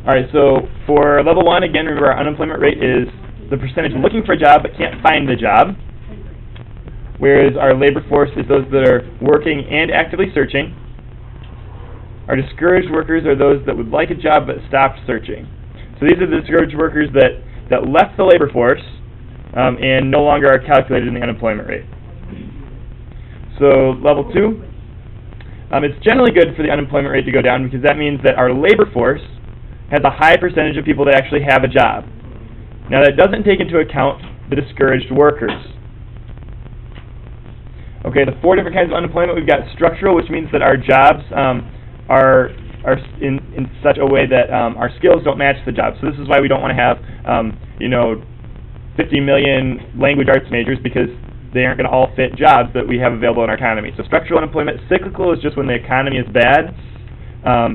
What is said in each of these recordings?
All right, so for level 1, again, remember our unemployment rate is the percentage looking for a job but can't find the job, whereas our labor force is those that are working and actively searching. Our discouraged workers are those that would like a job but stopped searching. So these are the discouraged workers that left the labor force and no longer are calculated in the unemployment rate. So level 2, it's generally good for the unemployment rate to go down because that means that our labor force has a high percentage of people that actually have a job. Now that doesn't take into account the discouraged workers. Okay, the 4 different kinds of unemployment. We've got structural, which means that our jobs are in such a way that our skills don't match the job. So this is why we don't want to have 50 million language arts majors, because they aren't going to all fit jobs that we have available in our economy. So structural unemployment. Cyclical is just when the economy is bad.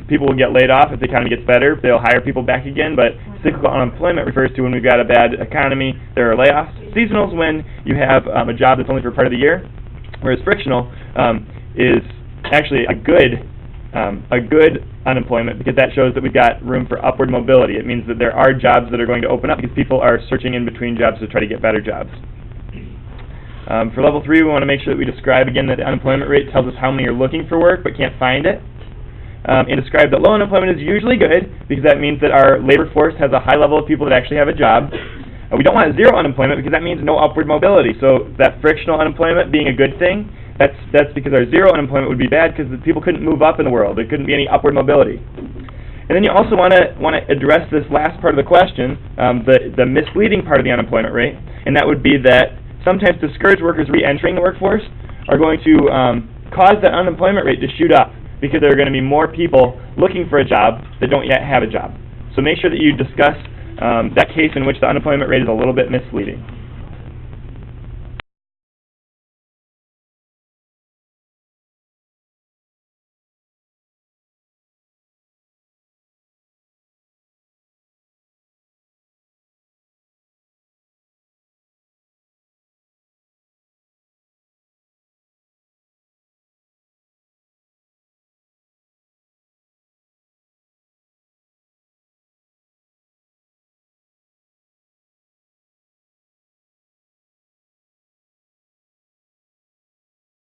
People will get laid off. If the economy gets better, they'll hire people back again. But cyclical unemployment refers to when we've got a bad economy, there are layoffs. Seasonal is when you have a job that's only for part of the year, whereas frictional is actually a good unemployment, because that shows that we've got room for upward mobility. It means that there are jobs that are going to open up because people are searching in between jobs to try to get better jobs. For level 3, we want to make sure that we describe again that the unemployment rate tells us how many are looking for work but can't find it. And describe that low unemployment is usually good because that means that our labor force has a high level of people that actually have a job. We don't want 0 unemployment because that means no upward mobility. So that frictional unemployment being a good thing, that's because our 0 unemployment would be bad because the people couldn't move up in the world. There couldn't be any upward mobility. And then you also want to address this last part of the question, the misleading part of the unemployment rate, and that would be that sometimes discouraged workers re-entering the workforce are going to cause that unemployment rate to shoot up because there are going to be more people looking for a job that don't yet have a job. So make sure that you discuss that case in which the unemployment rate is a little bit misleading.